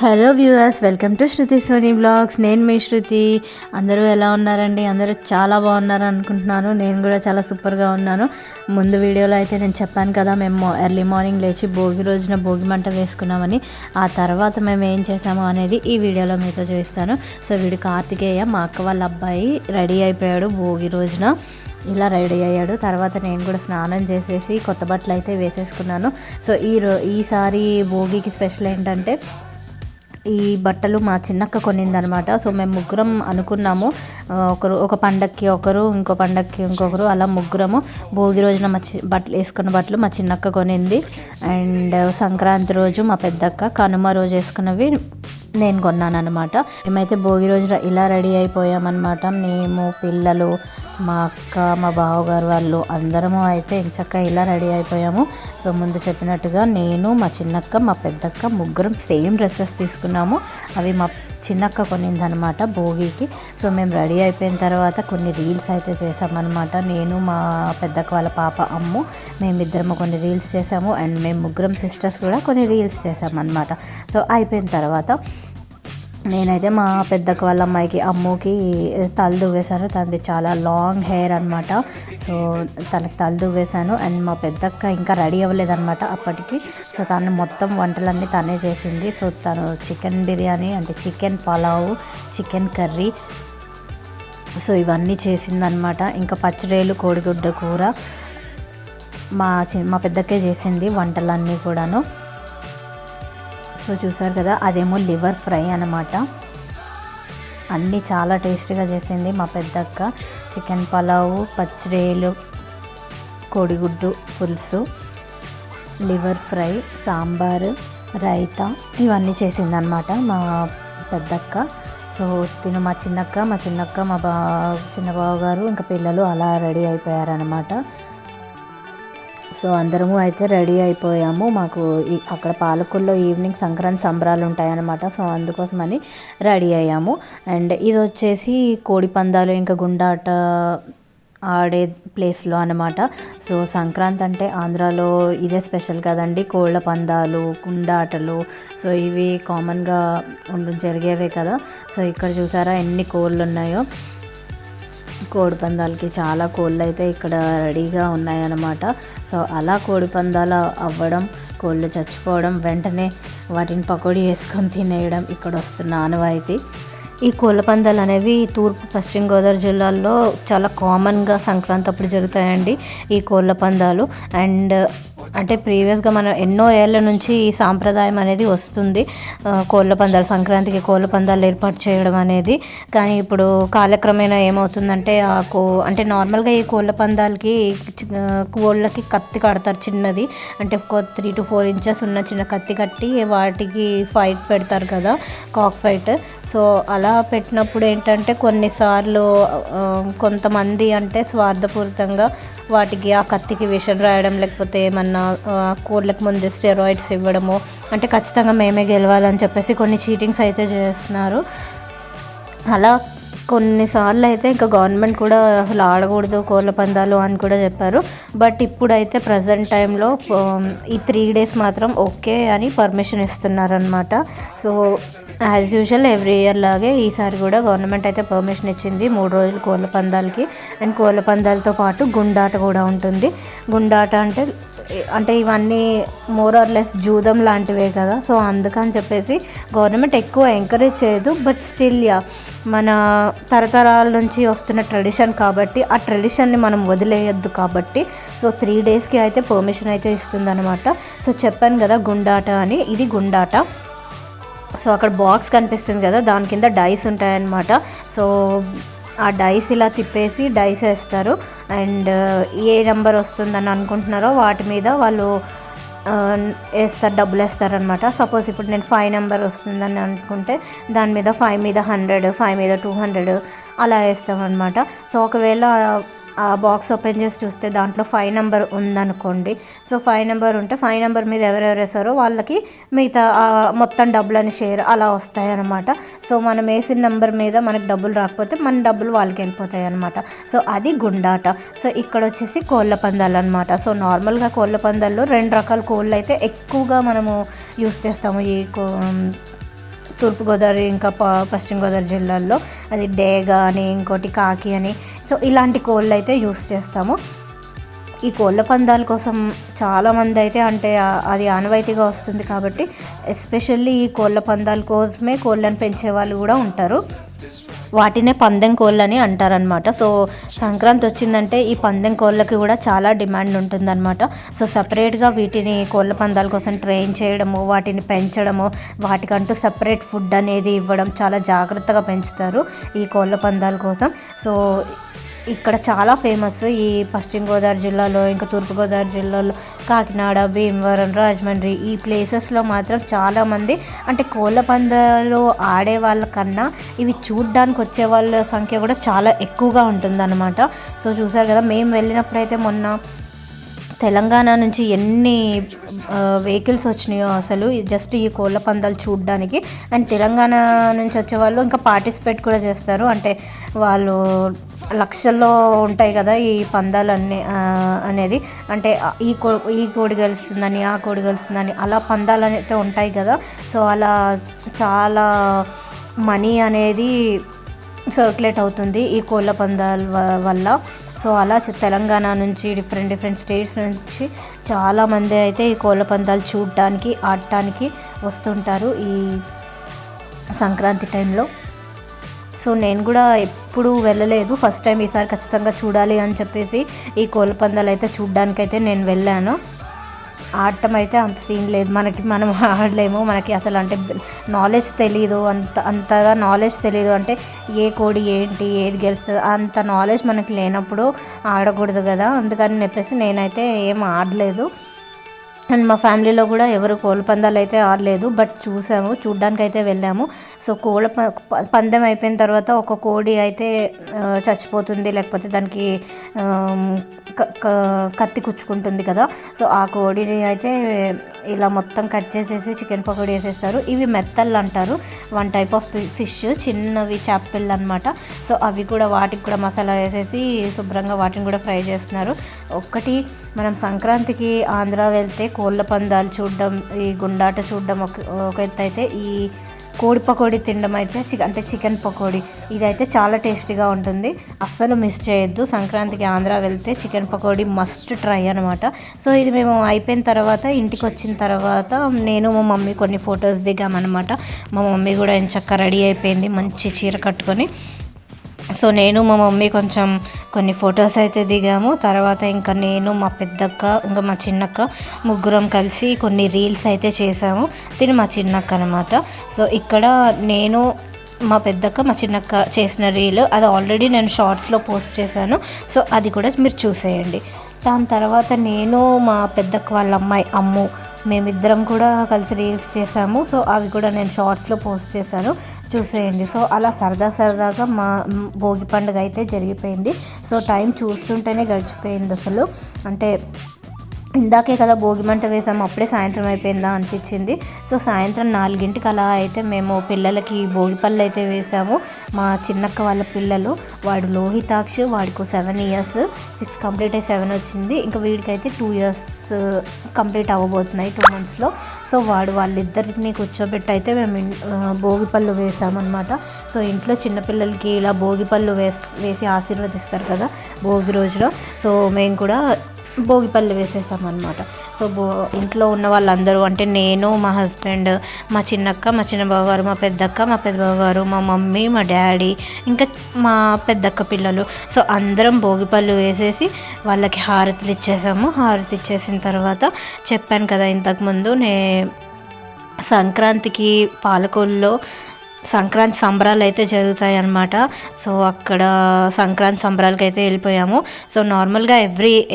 Hello viewers, welcome to Shruti Soni blogs. నేను మీ శృతి. అందరూ ఎలా ఉన్నారండి? అందరూ చాలా బాగున్నారు అనుకుంటున్నాను. నేను కూడా చాలా సూపర్గా ఉన్నాను. ముందు వీడియోలో అయితే నేను చెప్పాను కదా, మేము ఎర్లీ మార్నింగ్ లేచి భోగి రోజున భోగి మంట వేసుకున్నామని. ఆ తర్వాత మేము ఏం చేసాము అనేది ఈ వీడియోలో మీతో చూపిస్తాను. సో వీడు కార్తికేయ, మా అక్క వాళ్ళ అబ్బాయి, రెడీ అయిపోయాడు భోగి రోజున. ఇలా రెడీ అయ్యాడు. తర్వాత నేను కూడా స్నానం చేసేసి కొత్త బట్టలు అయితే వేసేసుకున్నాను. సో ఈసారి భోగికి స్పెషల్ ఏంటంటే, ఈ బట్టలు మా చిన్నక్క కొనిందనమాట. సో మేము ముగ్గురం అనుకున్నాము, ఒక పండక్కి ఒకరు, ఇంకో పండక్కి ఇంకొకరు, అలా ముగ్గురము భోగి రోజున బట్టలు వేసుకున్న బట్టలు మా చిన్నక్క కొనింది. అండ్ సంక్రాంతి రోజు మా పెద్దక్క, కనుమ రోజు వేసుకున్నవి నేను కొన్నాను అనమాట. మేమైతే భోగి రోజున ఇలా రెడీ అయిపోయామన్నమాట. మేము, పిల్లలు, మా అక్క, మా బావగారు వాళ్ళు అందరము అయితే చక్కగా ఇలా రెడీ అయిపోయాము. సో ముందు చెప్పినట్టుగా నేను, మా చిన్నక్క, మా పెద్దక్క ముగ్గురం సేమ్ డ్రెస్సెస్ తీసుకున్నాము. అవి మా చిన్నక్క కొనిందనమాట భోగికి. సో మేము రెడీ అయిపోయిన తర్వాత కొన్ని రీల్స్ అయితే చేసామన్నమాట. నేను, మా పెద్దక్క వాళ్ళ పాప అమ్ము, మేమిద్దరము కొన్ని రీల్స్ చేసాము. అండ్ మేము ముగ్గురం సిస్టర్స్ కూడా కొన్ని రీల్స్ చేసామన్నమాట. సో అయిపోయిన తర్వాత నేనైతే మా పెద్దక్క వాళ్ళ అమ్మాయికి, అమ్ముకి తల దువ్వేశాను. తనది చాలా లాంగ్ హెయిర్ అనమాట. సో తనకి తల దువ్వేశాను. అండ్ మా పెద్దక్క ఇంకా రెడీ అవ్వలేదన్నమాట అప్పటికి. సో తను మొత్తం వంటలన్నీ తనే చేసింది. సో తను చికెన్ బిర్యానీ, అంటే chicken pulao, chicken curry, so ఇవన్నీ చేసిందనమాట. ఇంకా పచ్చడేలు, కోడిగుడ్డ కూర మా పెద్దక్కే చేసింది వంటలన్నీ కూడాను. సో చూసారు కదా, అదేమో లివర్ ఫ్రై అనమాట. అన్నీ చాలా టేస్టీగా చేసింది మా పెద్దక్క. చికెన్ పలావు, పచ్చడేలు, కోడిగుడ్డు పులుసు, లివర్ ఫ్రై, సాంబారు, రైతా, ఇవన్నీ చేసిందనమాట మా పెద్దక్క. సో తిను మా చిన్నక్క, మా చిన్న బావగారు, ఇంకా పిల్లలు అలా రెడీ అయిపోయారనమాట. సో అందరము అయితే రెడీ అయిపోయాము. మాకు అక్కడ పాలకొల్లో ఈవినింగ్ సంక్రాంతి సంబరాలు ఉంటాయన్నమాట. సో అందుకోసమని రెడీ అయ్యాము. అండ్ ఇది వచ్చేసి కోడి పందాలు, ఇంకా గుండాట ఆడే ప్లేస్లో అనమాట. సో సంక్రాంతి అంటే ఆంధ్రాలో ఇదే స్పెషల్ కదండి, కోళ్ళ పందాలు, గుండాటలు. సో ఇవి కామన్గా జరిగేవే కదా. సో ఇక్కడ చూసారా ఎన్ని కోళ్ళు ఉన్నాయో. కోడి పందాలకి చాలా కోళ్ళు అయితే ఇక్కడ రెడీగా ఉన్నాయన్నమాట. సో అలా కోడి పందాలు అవ్వడం, కోళ్ళు చచ్చిపోవడం, వెంటనే వాటిని పకోడీ వేసుకొని తినేయడం ఇక్కడ వస్తున్న ఆనవాయితీ. ఈ కోళ్ళ పందాలు అనేవి తూర్పు పశ్చిమ గోదావరి జిల్లాల్లో చాలా కామన్గా సంక్రాంతి అప్పుడు జరుగుతాయండి ఈ కోళ్ళ పందాలు. అండ్ అంటే ప్రీవియస్గా మనం ఎన్నో ఏళ్ళ నుంచి ఈ సాంప్రదాయం అనేది వస్తుంది, కోళ్ళ పందాలు, సంక్రాంతికి కోళ్ళ పందాలు ఏర్పాటు చేయడం అనేది. కానీ ఇప్పుడు కాలక్రమేణా ఏమవుతుందంటే అంటే నార్మల్గా ఈ కోళ్ళ పందాలకి కోళ్ళకి కత్తి కడతారు చిన్నది, అంటే 3 to 4 inches ఉన్న చిన్న కత్తి కట్టి వాటికి ఫైట్ పెడతారు కదా, కాక్ ఫైట్. సో అలా పెట్టినప్పుడు ఏంటంటే కొన్నిసార్లు కొంతమంది అంటే స్వార్థపూరితంగా వాటికి ఆ కత్తికి విషం రాయడం, లేకపోతే ఏమన్నా కోళ్ళకి ముందు స్టెరాయిడ్స్ ఇవ్వడము, అంటే ఖచ్చితంగా మేమే గెలవాలని చెప్పేసి కొన్ని చీటింగ్స్ అయితే చేస్తున్నారు. అలా కొన్నిసార్లు అయితే ఇంకా గవర్నమెంట్ కూడా అసలు ఆడకూడదు కోళ్ళ పందాలు అని కూడా చెప్పారు. బట్ ఇప్పుడైతే ప్రజెంట్ టైంలో ఈ 3 days మాత్రం ఓకే అని పర్మిషన్ ఇస్తున్నారనమాట. So as usual every year లాగే ఈసారి కూడా గవర్నమెంట్ అయితే పర్మిషన్ ఇచ్చింది 3 రోజులు కోళ్ళ పందాలకి. అండ్ కోళ్ళ పందాలతో పాటు గుండాట కూడా ఉంటుంది. గుండాట అంటే ఇవన్నీ మోర్ ఆర్ లెస్ జూదం లాంటివే కదా. సో అందుకని చెప్పేసి గవర్నమెంట్ ఎక్కువ ఎంకరేజ్ చేయదు. బట్ స్టిల్ మన తరతరాల నుంచి వస్తున్న ట్రెడిషన్ కాబట్టి ఆ ట్రెడిషన్ని మనం వదిలేయద్దు కాబట్టి సో 3 daysకి అయితే పర్మిషన్ అయితే ఇస్తుందన్నమాట. సో చెప్పాను కదా గుండాట అని, ఇది గుండాట. సో అక్కడ బాక్స్ కనిపిస్తుంది కదా, దాని కింద డైస్ ఉంటాయన్నమాట. సో ఆ డైస్ ఇలా తిప్పేసి డైస్ వేస్తారు. అండ్ ఏ నెంబర్ వస్తుందని అనుకుంటున్నారో వాటి మీద వాళ్ళు వేస్తారు, డబ్బులు వేస్తారనమాట. సపోజ్ ఇప్పుడు నేను 5 నెంబర్ వస్తుందని అనుకుంటే దాని మీద 5 మీద 100, 5 మీద 200 అలా వేస్తామన్నమాట. సో ఒకవేళ ఆ బాక్స్ ఓపెన్ చేసి చూస్తే దాంట్లో 5 నెంబర్ ఉందనుకోండి. సో 5 నెంబర్ ఉంటే 5 నెంబర్ మీద ఎవరెవరు వేస్తారో వాళ్ళకి మిగతా మొత్తం డబ్బులని షేర్ అలా వస్తాయి అన్నమాట. సో మనం వేసిన నెంబర్ మీద మనకు డబ్బులు రాకపోతే మన డబ్బులు వాళ్ళకి వెళ్ళిపోతాయి అనమాట. సో అది గుండాట. సో ఇక్కడ వచ్చేసి కోళ్ళ పందాలు అనమాట. సో నార్మల్గా కోళ్ళ పందాల్లో 2 రకాల కోళ్ళు అయితే ఎక్కువగా మనము యూస్ చేస్తాము. తూర్పుగోదావరి ఇంకా పశ్చిమ గోదావరి జిల్లాల్లో అది డేగ అని, ఇంకోటి కాకి అని, సో ఇలాంటి కోళ్ళు అయితే యూస్ చేస్తాము. ఈ కోళ్ళ పందాల కోసం చాలామంది అయితే అంటే అది ఆనవాయితీగా వస్తుంది కాబట్టి ఎస్పెషల్లీ ఈ కోళ్ళ పందాల కోసమే కోళ్ళని పెంచే వాళ్ళు కూడా ఉంటారు. వాటినే పందెం కోళ్ళని అంటారనమాట. సో సంక్రాంతి వచ్చిందంటే ఈ పందెం కోళ్ళకి కూడా చాలా డిమాండ్ ఉంటుందన్నమాట. సో సపరేట్గా వీటిని కోళ్ళ పందాల కోసం ట్రైన్ చేయడము, వాటిని పెంచడము, వాటికంటూ సపరేట్ ఫుడ్ అనేది ఇవ్వడం, చాలా జాగ్రత్తగా పెంచుతారు ఈ కోళ్ళ పందాల కోసం. సో ఇక్కడ చాలా ఫేమస్ ఈ పశ్చిమ గోదావరి జిల్లాలో, ఇంకా తూర్పుగోదావరి జిల్లాలో, కాకినాడ, భీమవరం, రాజమండ్రి ఈ ప్లేసెస్లో మాత్రం చాలామంది అంటే కోళ్ళ పందాలు ఆడే వాళ్ళకన్నా ఇవి చూడ్డానికి వచ్చే వాళ్ళ సంఖ్య కూడా చాలా ఎక్కువగా ఉంటుందన్నమాట. సో చూసారు కదా, మేము వెళ్ళినప్పుడైతే మొన్న తెలంగాణ నుంచి ఎన్ని వెహికల్స్ వచ్చినాయో అసలు జస్ట్ ఈ కోళ్ళ పందాలు చూడడానికి. అండ్ తెలంగాణ నుంచి వచ్చేవాళ్ళు ఇంకా పార్టిసిపేట్ కూడా చేస్తారు. అంటే వాళ్ళు లక్షల్లో ఉంటాయి కదా ఈ పందాలు అనేది, అంటే ఈ కోడి గెలుస్తుందని, ఆ కోడి గెలుస్తుందని, అలా పందాలు అయితే ఉంటాయి కదా. సో అలా చాలా మనీ అనేది సర్క్యులేట్ అవుతుంది ఈ కోళ్ళ పందాల వల్ల. సో అలా తెలంగాణ నుంచి డిఫరెంట్ స్టేట్స్ నుంచి చాలామంది అయితే ఈ కోళ్ళ పందాలు చూడటానికి, ఆడటానికి వస్తుంటారు ఈ సంక్రాంతి టైంలో. సో నేను కూడా ఎప్పుడు వెళ్ళలేదు, ఫస్ట్ టైం ఈసారి ఖచ్చితంగా చూడాలి అని చెప్పేసి ఈ కోళ్ళ పందాలు అయితే చూడడానికైతే నేను వెళ్ళాను. ఆడటం అయితే అంత సీన్ లేదు, మనం ఆడలేము, మనకి అసలు అంటే నాలెడ్జ్ తెలీదు, అంతగా నాలెడ్జ్ తెలీదు. అంటే ఏ కోడి ఏంటి, ఏది గెలుస్తుంది అంత నాలెడ్జ్ మనకి లేనప్పుడు ఆడకూడదు కదా, అందుకని చెప్పేసి నేనైతే ఏం ఆడలేదు. అండ్ మా ఫ్యామిలీలో కూడా ఎవరు కోళ్ళ పందాలు అయితే ఆడలేదు, బట్ చూడడానికి అయితే వెళ్ళాము. సో కోళ్ళ పందెం అయిపోయిన తర్వాత ఒక కోడి అయితే చచ్చిపోతుంది, లేకపోతే దానికి కత్తి కుచ్చుకుంటుంది కదా. సో ఆ కోడిని అయితే ఇలా మొత్తం కట్ చేసేసి చికెన్ పకోడీ వేసేస్తారు. ఇవి మెత్తళ్ళు అంటారు, వన్ టైప్ ఆఫ్ ఫిష్, చిన్నవి చేపలు అనమాట. సో అవి కూడా వాటికి కూడా మసాలా వేసేసి శుభ్రంగా వాటిని కూడా ఫ్రై చేస్తున్నారు. ఒక్కటి మనం సంక్రాంతికి ఆంధ్ర వెళ్తే కోళ్ళ పందాలు చూడడం, ఈ గుండాట చూడడం ఒక ఎత్తు అయితే, ఈ కోడి పకోడీ తినడం అయితే అంటే చికెన్ పకోడీ ఇదైతే చాలా టేస్టీగా ఉంటుంది, అస్సలు మిస్ చేయొద్దు. సంక్రాంతికి ఆంధ్ర వెళ్తే చికెన్ పకోడీ మస్ట్ ట్రై అనమాట. సో ఇది మేము అయిపోయిన తర్వాత ఇంటికి వచ్చిన తర్వాత నేను మా మమ్మీ కొన్ని ఫొటోస్ దిగామన్నమాట. మా మమ్మీ కూడా ఎంచక్క రెడీ అయిపోయింది మంచి చీర కట్టుకొని. సో నేను మా మమ్మీ కొంచెం కొన్ని ఫొటోస్ అయితే దిగాము. తర్వాత ఇంకా నేను, మా పెద్దక్క, ఇంకా మా చిన్నక్క ముగ్గురం కలిసి కొన్ని రీల్స్ అయితే చేసాము. తిని మా చిన్నక్క అనమాట. సో ఇక్కడ నేను, మా పెద్దక్క, మా చిన్నక్క చేసిన రీల్ అది ఆల్రెడీ నేను షార్ట్స్లో పోస్ట్ చేశాను. సో అది కూడా మీరు చూసేయండి. దాని తర్వాత నేను, మా పెద్దక్క వాళ్ళ అమ్మాయి అమ్ము, మేమిద్దరం కూడా కలిసి రీల్స్ చేసాము. సో అవి కూడా నేను షార్ట్స్లో పోస్ట్ చేశాను, చూసేయండి. సో అలా సరదాగా మా భోగి పండుగ అయితే జరిగిపోయింది. సో టైం చూస్తుంటేనే గడిచిపోయింది అసలు. అంటే ఇందాకే కదా భోగి మంట వేసాము, అప్పుడే సాయంత్రం అయిపోయిందా అనిపించింది. సో సాయంత్రం 4 అలా అయితే మేము పిల్లలకి భోగి పళ్ళు అయితే వేసాము. మా చిన్నక్క వాళ్ళ పిల్లలు, వాడు లోహితాక్ష్, వాడికి 7 years, 6 కంప్లీట్ అయ్యి 7 వచ్చింది. ఇంకా వీడికైతే 2 years కంప్లీట్ అవ్వబోతున్నాయి 2 monthsలో. సో వాళ్ళిద్దరిని కూర్చోబెట్టి అయితే మేము భోగి పళ్ళు వేసామన్నమాట. సో ఇంట్లో చిన్నపిల్లలకి ఇలా భోగి పళ్ళు వేసి ఆశీర్వదిస్తారు కదా భోగి రోజులో. సో మేము కూడా భోగి పళ్ళు వేసేసామన్నమాట. సో ఇంట్లో ఉన్న వాళ్ళందరూ, అంటే నేను, మా హస్బెండ్, మా చిన్నక్క, మా చిన్న బావగారు, మా పెద్దక్క, మా పెద్ద బావగారు, మా మమ్మీ, మా డాడీ, ఇంకా మా పెద్దక్క పిల్లలు, సో అందరం భోగి పళ్ళు వేసేసి వాళ్ళకి హారతులు ఇచ్చేసాము. హారతి ఇచ్చేసిన తర్వాత చెప్పాను కదా ఇంతకుముందు, సంక్రాంతికి పాలకొల్లో సంక్రాంతి సంబరాలు అయితే జరుగుతాయి అన్నమాట. సో అక్కడ సంక్రాంతి సంబరాలకి అయితే వెళ్ళిపోయాము. సో నార్మల్గా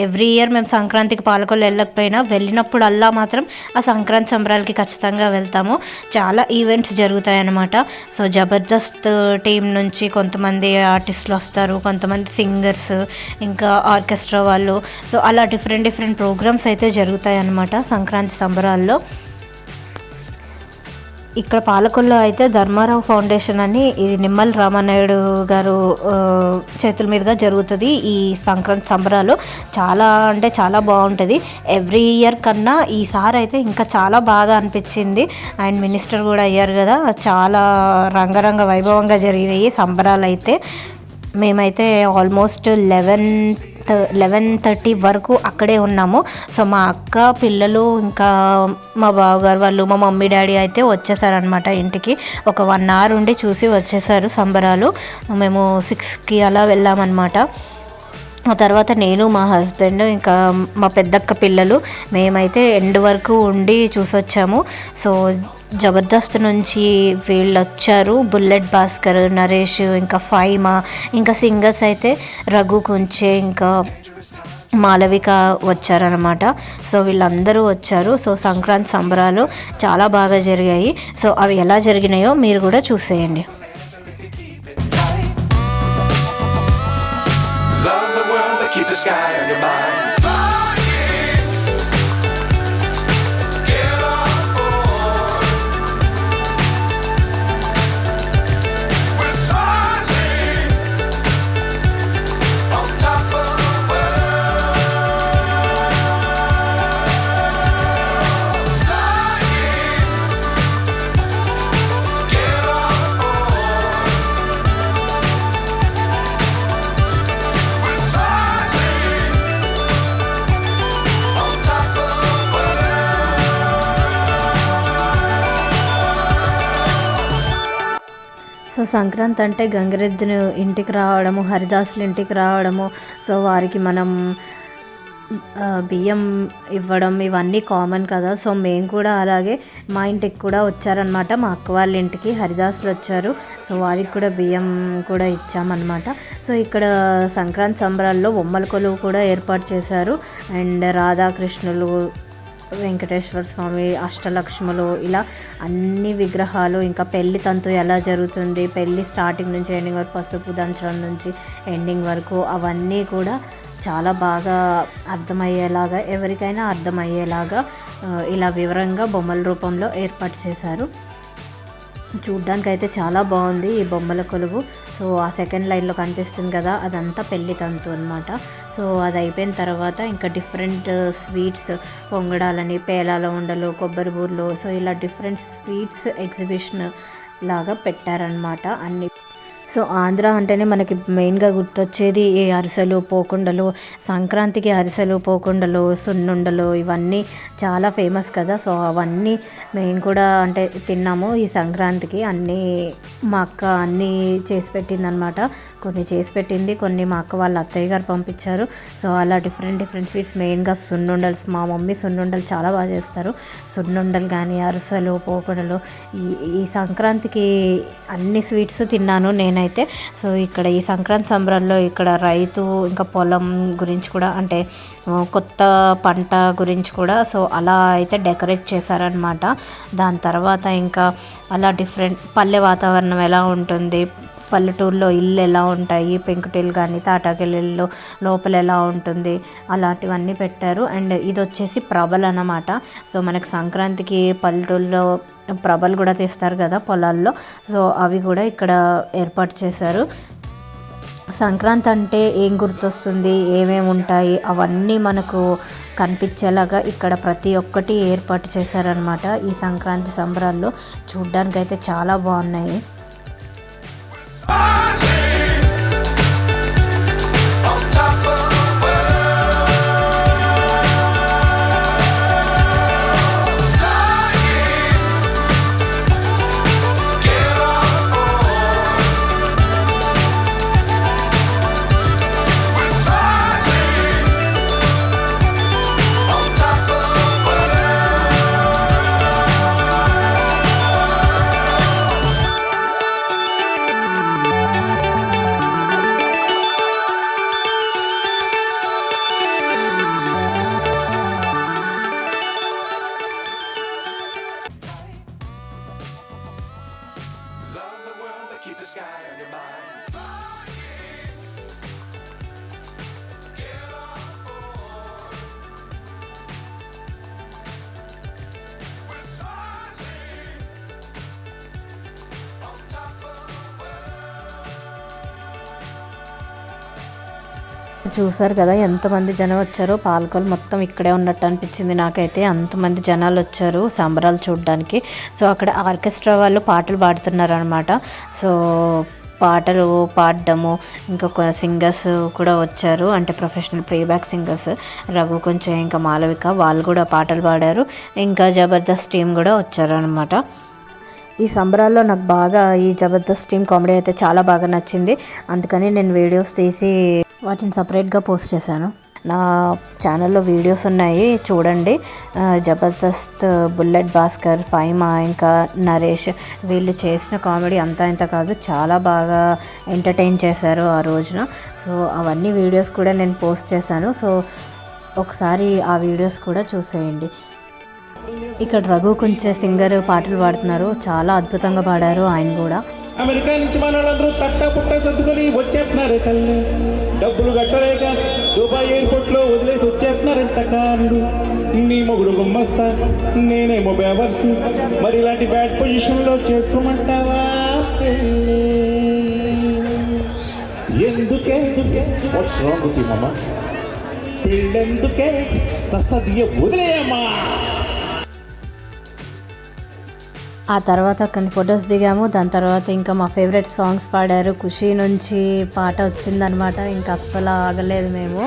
ఎవ్రీ ఇయర్ మేము సంక్రాంతికి పాలకొల్లు వెళ్ళకపోయినా వెళ్ళినప్పుడల్లా మాత్రం ఆ సంక్రాంతి సంబరాలకి ఖచ్చితంగా వెళ్తాము. చాలా ఈవెంట్స్ జరుగుతాయి అన్నమాట. సో జబర్దస్త్ టీం నుంచి కొంతమంది ఆర్టిస్టులు వస్తారు, కొంతమంది సింగర్స్, ఇంకా ఆర్కెస్ట్రా వాళ్ళు. సో అలా డిఫరెంట్ ప్రోగ్రామ్స్ అయితే జరుగుతాయి అన్నమాట సంక్రాంతి సంబరాల్లో. ఇక్కడ పాలకొల్లో అయితే ధర్మారావు ఫౌండేషన్ అని ఇది నిమ్మల రామానాయుడు గారు చేతుల మీదుగా జరుగుతుంది ఈ సంక్రాంతి సంబరాలు. చాలా అంటే చాలా బాగుంటుంది. ఎవ్రీ ఇయర్ కన్నా ఈసారి అయితే ఇంకా చాలా బాగా అనిపించింది. అండ్ మినిస్టర్ కూడా అయ్యారు కదా, చాలా రంగరంగ వైభవంగా జరిగినాయి సంబరాలు అయితే. మేమైతే ఆల్మోస్ట్ 11:30 వరకు అక్కడే ఉన్నాము. సో మా అక్క పిల్లలు ఇంకా మా బావగారు వాళ్ళు మా మమ్మీ డాడీ అయితే వచ్చేసారనమాట ఇంటికి. ఒక 1 అవర్ ఉండి చూసి వచ్చేసారు సంబరాలు. మేము 6కి అలా వెళ్ళామన్నమాట. ఆ తర్వాత నేను మా హస్బెండ్ ఇంకా మా పెద్దక్క పిల్లలు మేమైతే ఎండ్ వరకు ఉండి చూసొచ్చాము. సో జబర్దస్త్ నుంచి వీళ్ళు వచ్చారు, బుల్లెట్ భాస్కర్, నరేష్, ఇంకా ఫైమా, ఇంకా సింగర్స్ అయితే రఘు కొంచె, ఇంకా మాలవిక వచ్చారనమాట. సో వీళ్ళందరూ వచ్చారు. సో సంక్రాంతి సంబరాలు చాలా బాగా జరిగాయి. సో అవి ఎలా జరిగినాయో మీరు కూడా చూసేయండి. Keep the sky on your mind. So Sankranti అంటే గంగిరెద్దును ఇంటికి రావడము, హరిదాసులు ఇంటికి రావడము, సో వారికి మనం బియ్యం ఇవ్వడం ఇవన్నీ కామన్ కదా. సో మేము కూడా అలాగే మా ఇంటికి కూడా వచ్చారనమాట. మా అక్క వాళ్ళ ఇంటికి హరిదాసులు వచ్చారు. సో వారికి కూడా బియ్యం కూడా ఇచ్చామన్నమాట. సో ఇక్కడ సంక్రాంతి సంబరాల్లో బొమ్మల కొలువు కూడా ఏర్పాటు చేశారు. అండ్ రాధాకృష్ణులు, వెంకటేశ్వర స్వామి, అష్టలక్ష్ములు, ఇలా అన్ని విగ్రహాలు, ఇంకా పెళ్లి తంతు ఎలా జరుగుతుంది, పెళ్లి స్టార్టింగ్ నుంచి ఎండింగ్ వరకు, పసుపు దంచడం నుంచి ఎండింగ్ వరకు అవన్నీ కూడా చాలా బాగా అర్థమయ్యేలాగా, ఎవరికైనా అర్థమయ్యేలాగా ఇలా వివరంగా బొమ్మల రూపంలో ఏర్పాటు చేశారు. చూడ్డానికి అయితే చాలా బాగుంది ఈ బొమ్మల కొలువు. సో ఆ సెకండ్ లైన్లో కనిపిస్తుంది కదా, అదంతా పెళ్లి తంతు అనమాట. సో అది అయిపోయిన తర్వాత ఇంకా డిఫరెంట్ స్వీట్స్, పొంగడాలని, పేలాల ఉండలు, కొబ్బరి బూర్లు, సో ఇలా డిఫరెంట్ స్వీట్స్ ఎగ్జిబిషన్ లాగా పెట్టారనమాట అన్ని. సో ఆంధ్ర అంటేనే మనకి మెయిన్గా గుర్తొచ్చేది ఈ అరిసెలు, పోకుండలు. సంక్రాంతికి అరిసెలు, పోకుండలు, సున్నుండలు ఇవన్నీ చాలా ఫేమస్ కదా. సో అవన్నీ మేము కూడా అంటే తిన్నాము ఈ సంక్రాంతికి. అన్నీ మా అక్క అన్నీ చేసి పెట్టిందనమాట. కొన్ని చేసి పెట్టింది, కొన్ని మా అక్క వాళ్ళ అత్తయ్య గారు పంపించారు. సో అలా డిఫరెంట్ స్వీట్స్, మెయిన్గా సున్నుండల్స్. మా మమ్మీ సున్నుండలు చాలా బాగా చేస్తారు. సున్నుండలు కానీ, అరిసెలు, పోకుండలు, ఈ సంక్రాంతికి అన్ని స్వీట్స్ తిన్నాను నేనైతే. సో ఇక్కడ ఈ సంక్రాంతి సంబరాల్లో ఇక్కడ రైతు ఇంకా పొలం గురించి కూడా, అంటే కొత్త పంట గురించి కూడా సో అలా అయితే డెకరేట్ చేశారనమాట. దాని తర్వాత ఇంకా అలా డిఫరెంట్ పల్లె వాతావరణం ఎలా ఉంటుంది, పల్లెటూరులో ఇల్లు ఎలా ఉంటాయి, పెంకుటిల్లు కానీ తాటాకిల్లు లోపల ఎలా ఉంటుంది, అలాంటివన్నీ పెట్టారు. అండ్ ఇది వచ్చేసి ప్రభలు అన్నమాట. సో మనకు సంక్రాంతికి పల్లెటూరులో ప్రభలు కూడా తీస్తారు కదా పొలాల్లో. సో అవి కూడా ఇక్కడ ఏర్పాటు చేశారు. సంక్రాంతి అంటే ఏం గుర్తొస్తుంది, ఏమేమి ఉంటాయి అవన్నీ మనకు కనిపించేలాగా ఇక్కడ ప్రతి ఒక్కటి ఏర్పాటు చేశారనమాట ఈ సంక్రాంతి సంబరాల్లో. చూడ్డానికైతే చాలా బాగున్నాయి. Keep the sky on your mind. Get on board. We're sailing చూసారు కదా ఎంతమంది జనం వచ్చారో. పాలకొల్లు మొత్తం ఇక్కడే ఉన్నట్టు అనిపించింది నాకైతే. అంతమంది జనాలు వచ్చారు సంబరాలు చూడడానికి. సో అక్కడ ఆర్కెస్ట్రా వాళ్ళు పాటలు పాడుతున్నారు అనమాట. సో పాటలు పాడడము, ఇంకొక సింగర్స్ కూడా వచ్చారు, అంటే ప్రొఫెషనల్ ప్లేబ్యాక్ సింగర్స్ రఘు కొంచెం ఇంకా మాలవిక వాళ్ళు కూడా పాటలు పాడారు. ఇంకా జబర్దస్త్ టీం కూడా వచ్చారు అనమాట. ఈ సంబరాల్లో నాకు బాగా ఈ జబర్దస్త్ టీం కామెడీ అయితే చాలా బాగా నచ్చింది. అందుకని నేను వీడియోస్ తీసి వాటిని సపరేట్గా పోస్ట్ చేశాను. నా ఛానల్లో వీడియోస్ ఉన్నాయి చూడండి. జబర్దస్త్, బుల్లెట్ భాస్కర్, ఫైమా, ఇంకా నరేష్ వీళ్ళు చేసిన కామెడీ అంతా ఇంత కాదు, చాలా బాగా ఎంటర్టైన్ చేశారు ఆ రోజున. సో అవన్నీ వీడియోస్ కూడా నేను పోస్ట్ చేశాను. సో ఒకసారి ఆ వీడియోస్ కూడా చూసేయండి. ఇక్కడ రఘు కొంచెం సింగర్ పాటలు పాడుతున్నారు, చాలా అద్భుతంగా పాడారు ఆయన కూడా. అమెరికా నుంచి మన వాళ్ళందరూ తట్టా పుట్ట సర్దుకొని వచ్చేస్తున్నారు. కళ్ళు డబ్బులు కట్టలేక దుబాయ్ ఎయిర్పోర్ట్ లో వదిలేసి వచ్చేస్తున్నారంట కార్లు. నీ మొగుడు గుమ్మస్తా, నేనేమో బేవర్సు. మరి ఇలాంటి బ్యాడ్ పొజిషన్ లో చేసుకోమంటావా? ఎందుకే పెళ్ళెందుకే తసదియ వదిలేయమ్మా. ఆ తర్వాత కొన్ని ఫొటోస్ దిగాము. దాని తర్వాత ఇంకా మా ఫేవరెట్ సాంగ్స్ పాడారు. ఖుషీ నుంచి పాట వచ్చిందనమాట, ఇంకా అస్సలు ఆగలేదు మేము.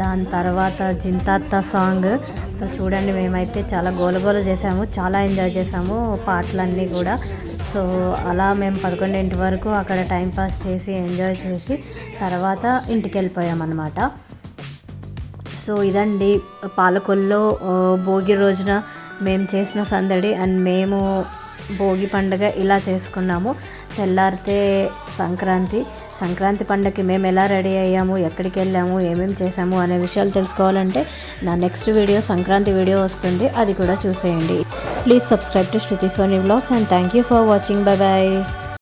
దాని తర్వాత జింతాత్త సాంగ్. సో చూడండి, మేమైతే చాలా గోలగోల చేసాము, చాలా ఎంజాయ్ చేసాము పాటలన్నీ కూడా. సో అలా మేము 11 వరకు అక్కడ టైంపాస్ చేసి ఎంజాయ్ చేసి తర్వాత ఇంటికి వెళ్ళిపోయామన్నమాట. సో ఇదండి పాలకొల్లో భోగి రోజున మేము చేసిన సందడి. అండ్ మేము భోగి పండుగ ఇలా చేసుకున్నాము. తెల్లారితే సంక్రాంతి పండుగకి మేము ఎలా రెడీ అయ్యాము, ఎక్కడికి వెళ్ళాము, ఏమేమి చేసాము అనే విషయాలు తెలుసుకోవాలంటే నా నెక్స్ట్ వీడియో సంక్రాంతి వీడియో వస్తుంది, అది కూడా చూసేయండి. Please subscribe to Shruti Soni vlogs and thank you for watching. Bye bye.